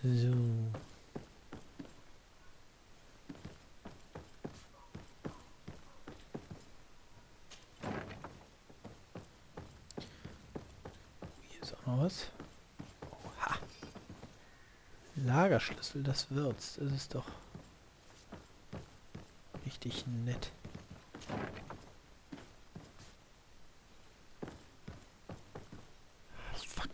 So. Hier ist auch noch was. Oha. Lagerschlüssel des Wirts. Das ist doch richtig nett. Fuck.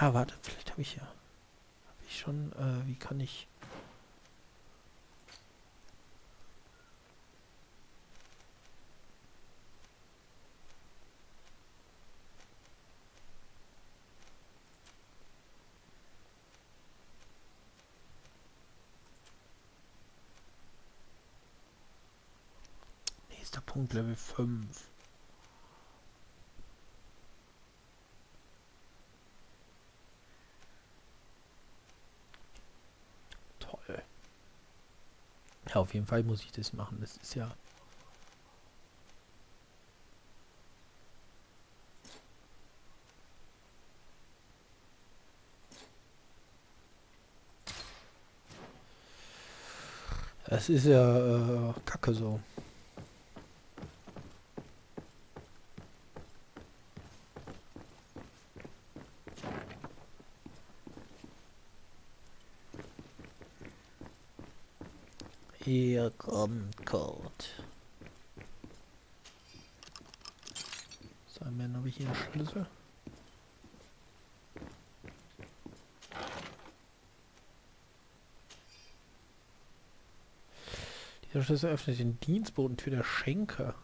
Ah, warte, vielleicht habe ich ja. Habe ich schon, wie kann ich. Nächster Punkt, Level 5. Toll. Ja, auf jeden Fall muss ich das machen. Das ist ja. Das ist ja Kacke so. Hier kommt Code. So, dann habe ich hier einen Schlüssel. Dieser Schlüssel öffnet den Dienstbodentür der Schenke.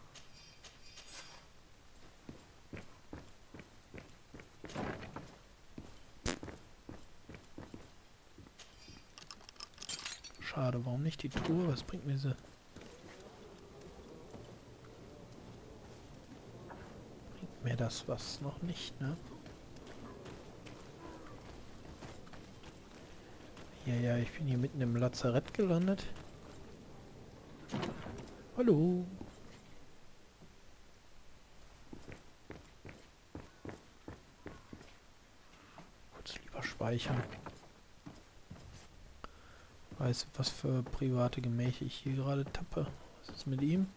Schade, warum nicht die Truhe? Was bringt mir sie? Bringt mir das was noch nicht, ne? Ja, ich bin hier mitten im Lazarett gelandet. Hallo. Kurz lieber speichern. Weiß, was für private Gemächer ich hier gerade tappe. Was ist mit ihm?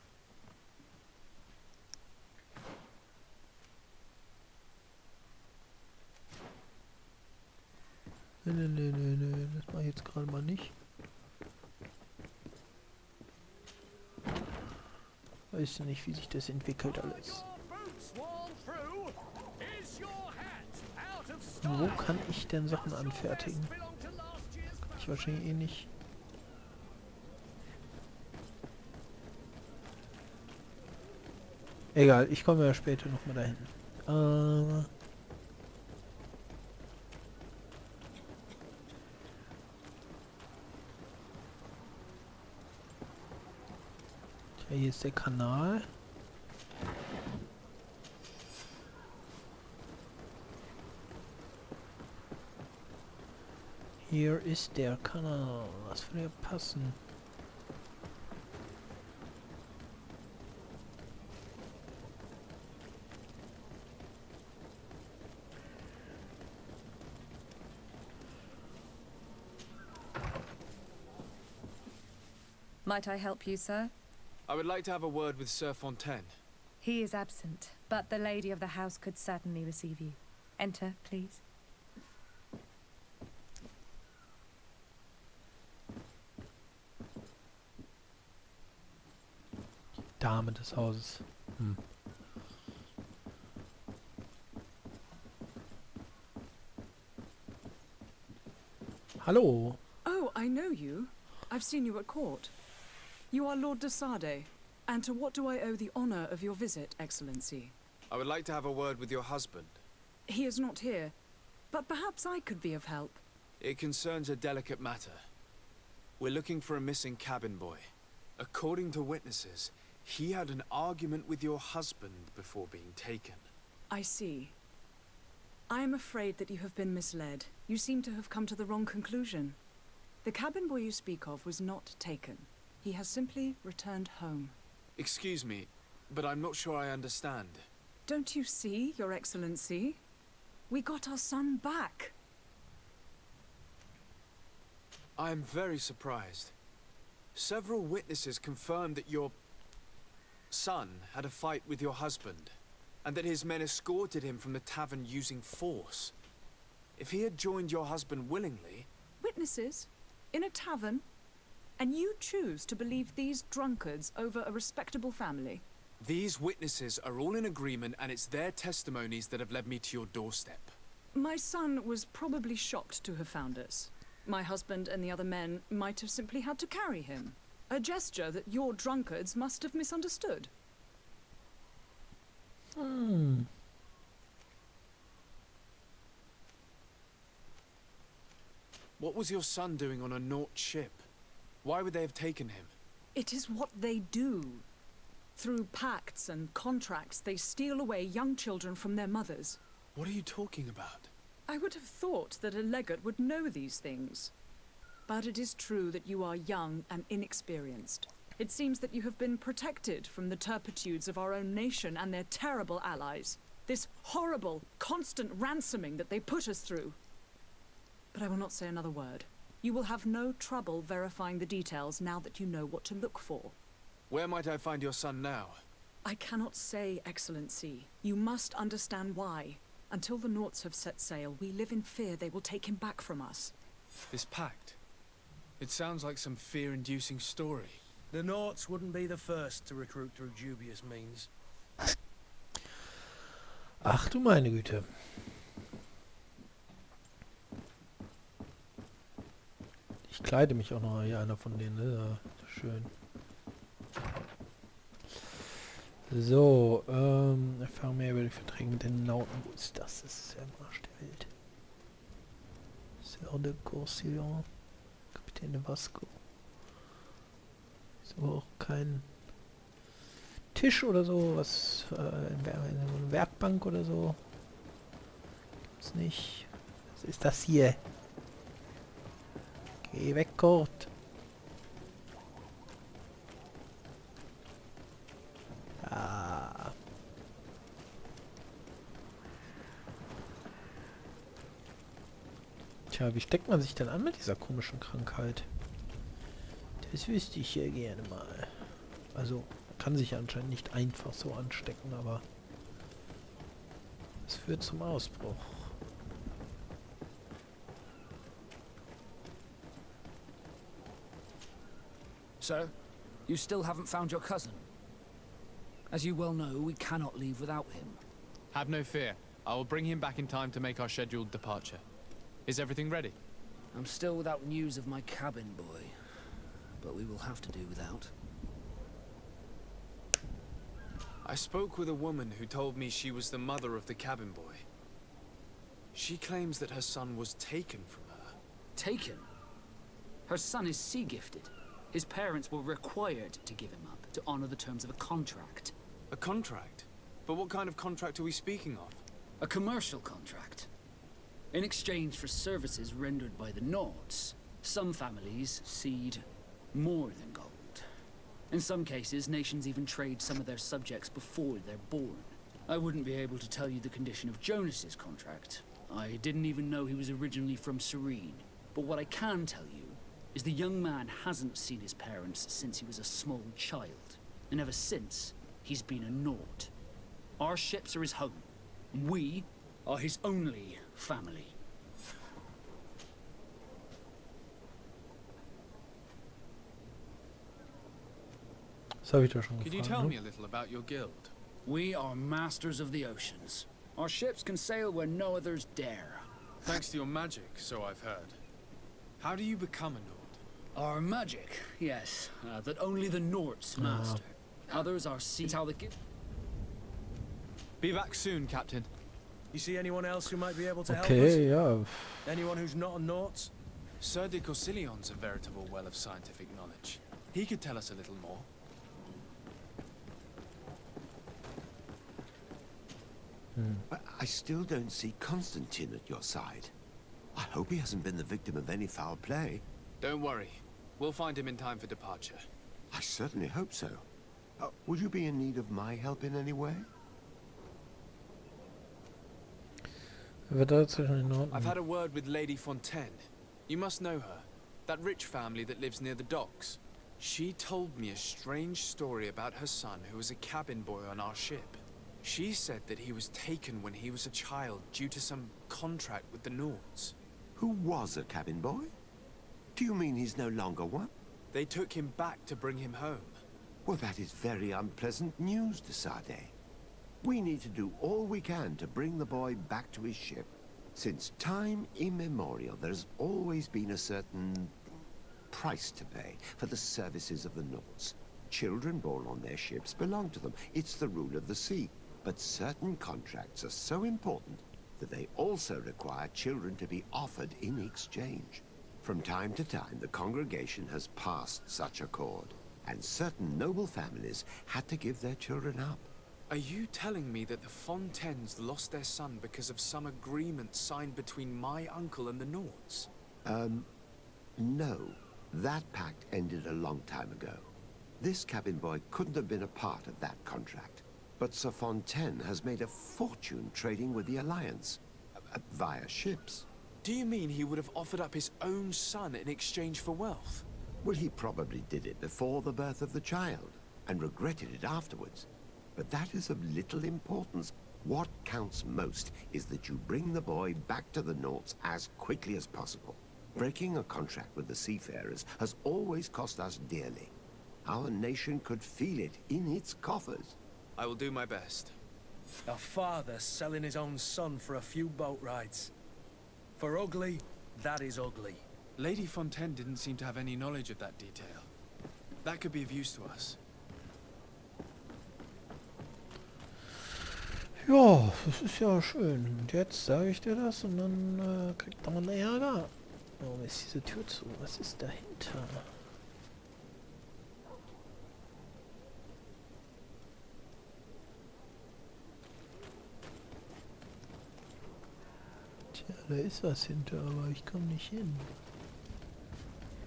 Nee, das mache ich jetzt gerade mal nicht. Weiß nicht, wie sich das entwickelt alles. Wo kann ich denn Sachen anfertigen? Kann ich wahrscheinlich eh nicht. Egal, ich komme ja später nochmal dahin. Tja, hier ist der Kanal. Hier ist der Kanal. Was würde ja passen? Might I help you, sir? I would like to have a word with Sir Fontaine. He is absent, but the lady of the house could certainly receive you. Enter, please. Dame des Hauses. Hallo. Oh, I know you. I've seen you at court. You are Lord de Sade. And to what do I owe the honor of your visit, Excellency? I would like to have a word with your husband. He is not here, but perhaps I could be of help. It concerns a delicate matter. We're looking for a missing cabin boy. According to witnesses, he had an argument with your husband before being taken. I see. I am afraid that you have been misled. You seem to have come to the wrong conclusion. The cabin boy you speak of was not taken. He has simply returned home. Excuse me, but I'm not sure I understand. Don't you see, Your Excellency? We got our son back. I am very surprised. Several witnesses confirmed that your son had a fight with your husband, and that his men escorted him from the tavern using force. If he had joined your husband willingly... Witnesses? In a tavern? And you choose to believe these drunkards over a respectable family? These witnesses are all in agreement, and it's their testimonies that have led me to your doorstep. My son was probably shocked to have found us. My husband and the other men might have simply had to carry him. A gesture that your drunkards must have misunderstood. What was your son doing on a Naut ship? Why would they have taken him? It is what they do. Through pacts and contracts, they steal away young children from their mothers. What are you talking about? I would have thought that a legate would know these things. But it is true that you are young and inexperienced. It seems that you have been protected from the turpitudes of our own nation and their terrible allies. This horrible, constant ransoming that they put us through. But I will not say another word. You will have no trouble verifying the details now that you know what to look for. Where might I find your son now? I cannot say, Excellency. You must understand why. Until the Nauts have set sail, we live in fear they will take him back from us. This pact? It sounds like some fear-inducing story. The Nauts wouldn't be the first to recruit through dubious means. Ach du meine Güte. Ich kleide mich auch noch hier, einer von denen, ne? Ja, schön. So, erfahren mehr über die Verträge mit den Nauten. Wo ist das? Das ist ja im Arsch der Welt. Sir de Courcillon, Kapitän de Vasco. Ist aber auch kein Tisch oder so, was, eine Werkbank oder so. Gibt's nicht. Was ist das hier? Geh weg, Kurt. Ah. Tja, wie steckt man sich denn an mit dieser komischen Krankheit? Das wüsste ich ja gerne mal. Also, man kann sich ja anscheinend nicht einfach so anstecken, aber es führt zum Ausbruch. So, you still haven't found your cousin? As you well know, we cannot leave without him. Have no fear. I will bring him back in time to make our scheduled departure. Is everything ready? I'm still without news of my cabin boy, but we will have to do without. I spoke with a woman who told me she was the mother of the cabin boy. She claims that her son was taken from her. Taken? Her son is sea-gifted. His parents were required to give him up to honor the terms of a contract. A contract? But what kind of contract are we speaking of? A commercial contract. In exchange for services rendered by the Nauts, some families cede more than gold. In some cases, nations even trade some of their subjects before they're born. I wouldn't be able to tell you the condition of Jonas's contract. I didn't even know he was originally from Serene. But what I can tell you is the young man hasn't seen his parents since he was a small child. And ever since, he's been a Naut. Our ships are his home. We are his only family. Das habe ich doch schon Could you gefragt, tell ne? me a little about your guild? We are masters of the oceans. Our ships can sail where no others dare. Thanks to your magic, so I've heard. How do you become a Naut? Our magic, yes, that only the Norts master. Others are sea. It's how the Be back soon, Captain. You see anyone else who might be able to help us? Okay, ja. Anyone who's not a Naut? Sir de Courcillon's a veritable well of scientific knowledge. He could tell us a little more. But I still don't see Constantine at your side. I hope he hasn't been the victim of any foul play. Don't worry. We'll find him in time for departure. I certainly hope so. Would you be in need of my help in any way? Wird da zwischen den Nauten? I've had a word with Lady Fontaine. You must know her. That rich family that lives near the docks. She told me a strange story about her son who was a cabin boy on our ship. She said that he was taken when he was a child due to some contract with the Nauts. Who was a cabin boy? Do you mean he's no longer one? They took him back to bring him home. Well, that is very unpleasant news, de Sade. We need to do all we can to bring the boy back to his ship. Since time immemorial, there's always been a certain price to pay for the services of the Nauts. Children born on their ships belong to them. It's the rule of the sea. But certain contracts are so important that they also require children to be offered in exchange. From time to time, the congregation has passed such accord, and certain noble families had to give their children up. Are you telling me that the Fontaines lost their son because of some agreement signed between my uncle and the Nauts? No. That pact ended a long time ago. This cabin boy couldn't have been a part of that contract. But Sir Fontaine has made a fortune trading with the Alliance, via ships. Do you mean he would have offered up his own son in exchange for wealth? Well, he probably did it before the birth of the child, and regretted it afterwards. But that is of little importance. What counts most is that you bring the boy back to the Nauts as quickly as possible. Breaking a contract with the seafarers has always cost us dearly. Our nation could feel it in its coffers. I will do my best. A father selling his own son for a few boat rides. For ugly, that is ugly. Lady Fontaine didn't seem to have any knowledge of that detail. That could be of use to us. Ja, das ist ja schön. Und jetzt sage ich dir das und dann kriegt man Ärger. Warum ist diese Tür zu? Was ist dahinter? Tja, da ist was hinter, aber ich komme nicht hin.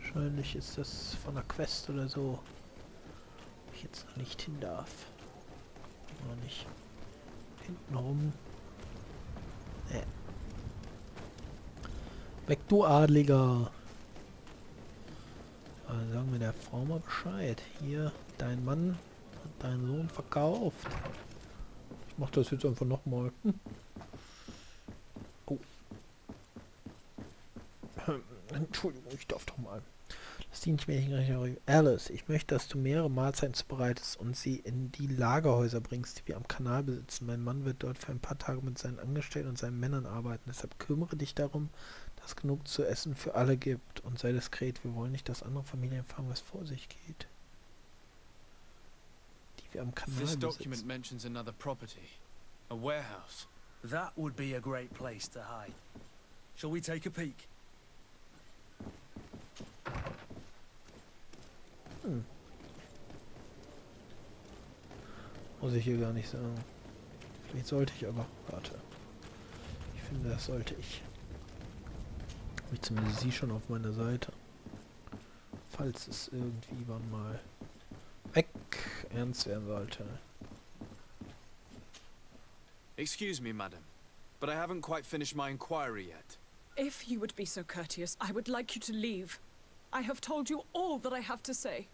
Wahrscheinlich ist das von einer Quest oder so, wo ich jetzt noch nicht hin darf. Noch nicht. Hinten rum. Weg, du Adliger! Also sagen wir der Frau mal Bescheid. Hier, dein Mann hat deinen Sohn verkauft. Ich mach das jetzt einfach nochmal. Oh. Entschuldigung, ich darf doch mal. Das dient mir nicht. Alice, ich möchte, dass du mehrere Mahlzeiten zubereitest und sie in die Lagerhäuser bringst, die wir am Kanal besitzen. Mein Mann wird dort für ein paar Tage mit seinen Angestellten und seinen Männern arbeiten. Deshalb kümmere dich darum, dass es genug zu essen für alle gibt und sei diskret. Wir wollen nicht, dass andere Familien erfahren, was vor sich geht. Die wir am Kanal This besitzen. document mentions another property. A warehouse. That would be a great place to hide. Shall we take a peek? Muss ich hier gar nicht sagen. Vielleicht sollte ich aber. Warte. Ich finde, das sollte ich. Habe ich zumindest sie schon auf meiner Seite. Falls es irgendwie wann mal ernst werden sollte. Excuse me, madam, but I haven't quite finished my inquiry yet. If you would be so courteous, I would like you to leave. I have told you all that I have to say.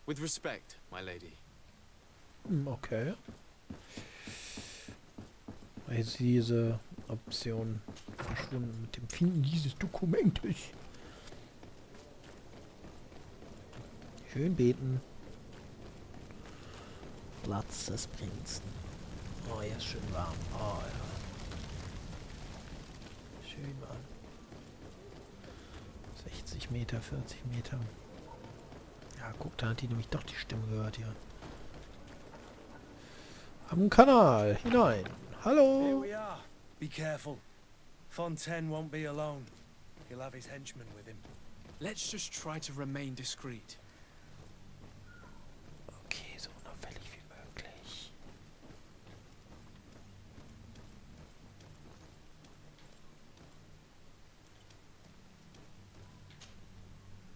With respect, my lady. Okay. Weil jetzt diese Option verschwunden mit dem Finden dieses Dokumentes. Schön beten. Platz des Prinzen. Oh, hier ist schön warm. Oh ja. Schön warm. 60 Meter, 40 Meter. Ja, guck, da hat die nämlich doch die Stimme gehört hier. Am Kanal hinein. Here Hallo. we are. Be careful. Fontaine won't be alone. He'll have his henchmen with him. Let's just try to remain discreet. Okay, so unauffällig wie möglich.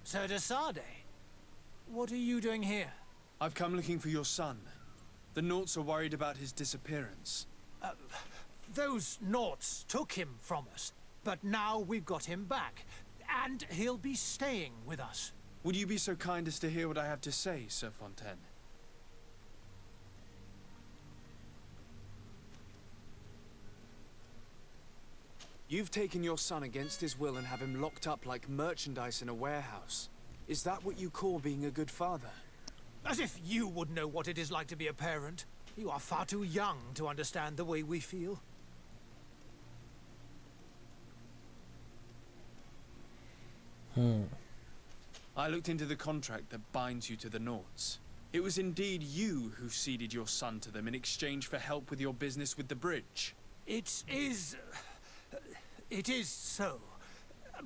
Sir de Sade, what are you doing here? I've come looking for your son. The Nauts are worried about his disappearance. Those Nauts took him from us, but now we've got him back, and he'll be staying with us. Would you be so kind as to hear what I have to say, Sir Fontaine? You've taken your son against his will and have him locked up like merchandise in a warehouse. Is that what you call being a good father? As if you would know what it is like to be a parent. You are far too young to understand the way we feel. I looked into the contract that binds you to the Nauts. It was indeed you who ceded your son to them in exchange for help with your business with the bridge. It is so.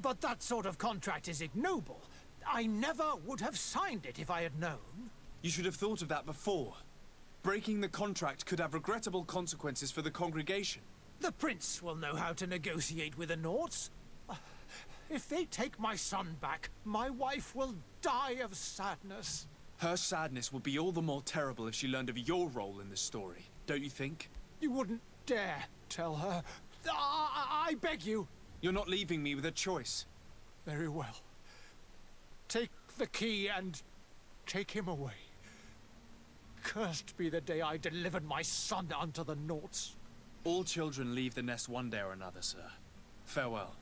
But that sort of contract is ignoble. I never would have signed it if I had known. You should have thought of that before. Breaking the contract could have regrettable consequences for the congregation. The prince will know how to negotiate with the Nauts. If they take my son back, my wife will die of sadness. Her sadness would be all the more terrible if she learned of your role in the story, don't you think? You wouldn't dare tell her. I beg you. You're not leaving me with a choice. Very well. Take the key and take him away. Cursed be the day I delivered my son unto the Nauts. All children leave the nest one day or another, sir. Farewell.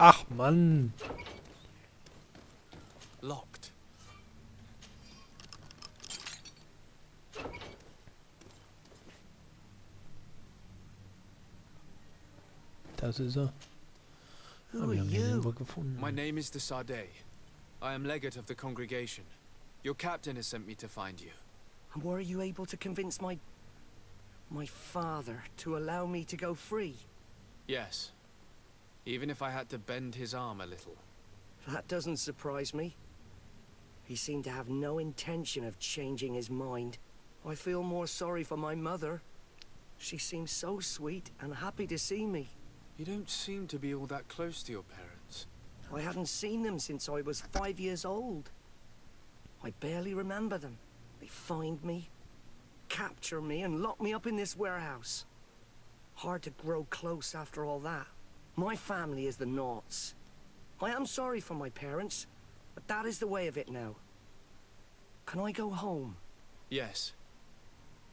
Ach, Mann. Locked. Das ist er. Who Wir are haben ihn you? irgendwo gefunden. My name is de Sade. I am legate of the congregation. Your captain has sent me to find you. And were you able to convince my father to allow me to go free? Yes. Even if I had to bend his arm a little. That doesn't surprise me. He seemed to have no intention of changing his mind. I feel more sorry for my mother. She seems so sweet and happy to see me. You don't seem to be all that close to your parents. I hadn't seen them since I was 5 years old. I barely remember them. They find me, capture me, and lock me up in this warehouse. Hard to grow close after all that. My family is the Nauts. I am sorry for my parents, but that is the way of it now. Can I go home? Yes.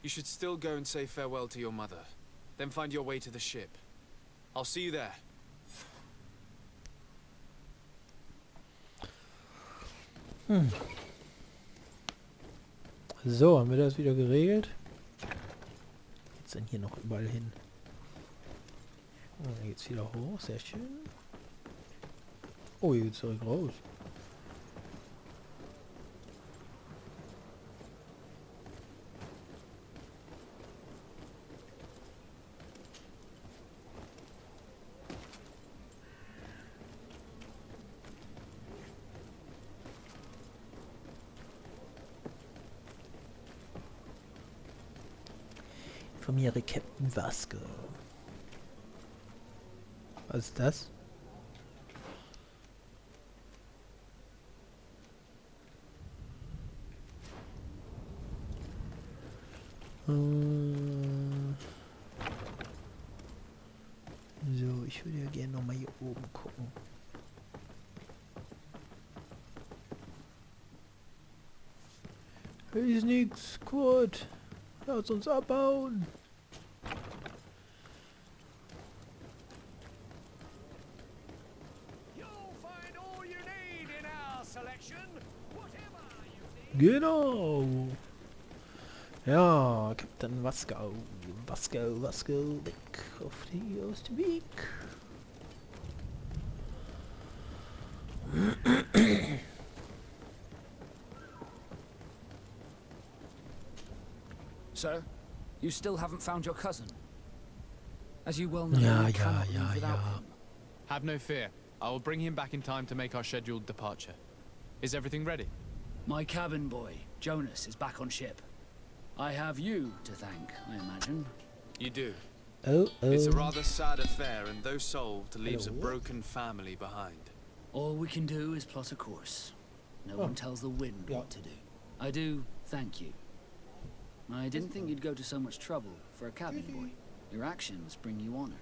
You should still go and say farewell to your mother. Then find your way to the ship. I'll see you there. So, haben wir das wieder geregelt? Geht's denn hier noch überall hin? Oh, dann geht's wieder hoch, sehr schön. Oh, hier geht's direkt raus. Informiere Captain Vasco. Was ist das? So, ich würde ja gerne noch mal hier oben gucken. Hier ist nix, Kurt. Lass uns abbauen. Genau. Ja, Captain Vasco. Vasco, weg auf die Ostweg. Sir, you still haven't found your cousin. As you well know, Ja, we ja, cannot ja, leave without ja. him. Have no fear. I will bring him back in time to make our scheduled departure. Is everything ready? My cabin boy, Jonas, is back on ship. I have you to thank, I imagine. You do. Oh, oh. It's a rather sad affair, and though solved, leaves a Hello. broken family behind. All we can do is plot a course. No one tells the wind Yeah. what to do. I do thank you. I didn't think you'd go to so much trouble for a cabin boy. Your actions bring you honor.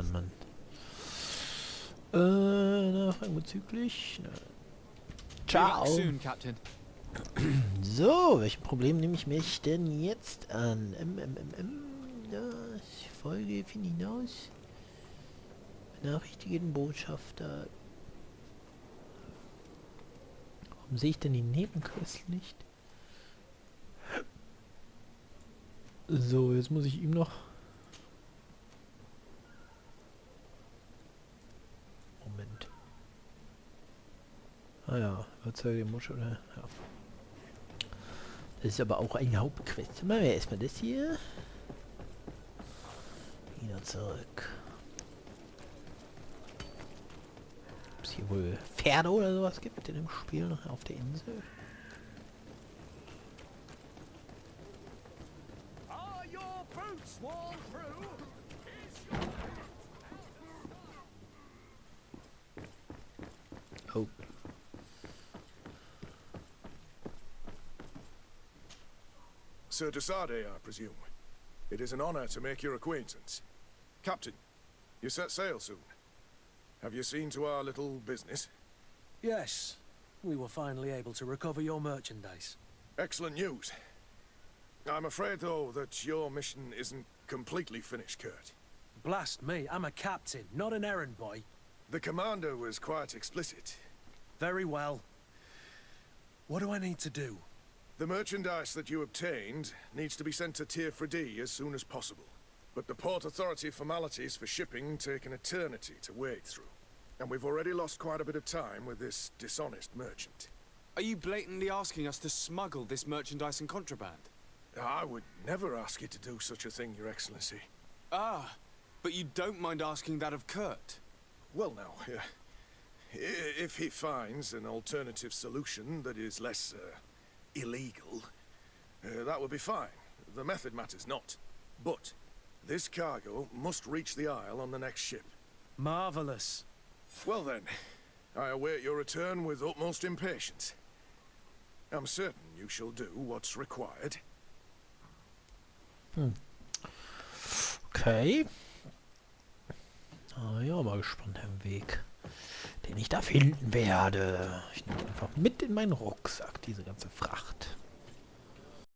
Mann. Nachfragen bezüglich. Ciao. Soon, Captain. So, welchem Problem nehme ich mich denn jetzt an? Ich folge von hinaus. Benachrichtige den Botschafter. Warum sehe ich denn die Nebenquest nicht? So, jetzt muss ich ihm noch... Moment. Ah ja, Vertrag den Musch oder... Ja. Das ist aber auch eine Hauptquest. Machen wir erstmal das hier. Wieder zurück. Ob es hier wohl Pferde oder sowas gibt in dem Spiel noch auf der Insel? Are your boots worn through? Oh. Sir Desade, I presume. It is an honor to make your acquaintance. Captain, you set sail soon. Have you seen to our little business? Yes. We were finally able to recover your merchandise. Excellent news. I'm afraid, though, that your mission isn't completely finished, Kurt. Blast me, I'm a captain, not an errand boy. The commander was quite explicit. Very well. What do I need to do? The merchandise that you obtained needs to be sent to Tier 4D as soon as possible. But the Port Authority formalities for shipping take an eternity to wade through. And we've already lost quite a bit of time with this dishonest merchant. Are you blatantly asking us to smuggle this merchandise and contraband? I would never ask you to do such a thing, Your Excellency. Ah, but you don't mind asking that of Kurt? Well, now, if he finds an alternative solution that is less, illegal, that would be fine. The method matters not. But this cargo must reach the Isle on the next ship. Marvelous. Well then, I await your return with utmost impatience. I'm certain you shall do what's required. Okay. Ja, mal gespannt am Weg, den ich da finden werde. Ich nehme einfach mit in meinen Rucksack diese ganze Fracht.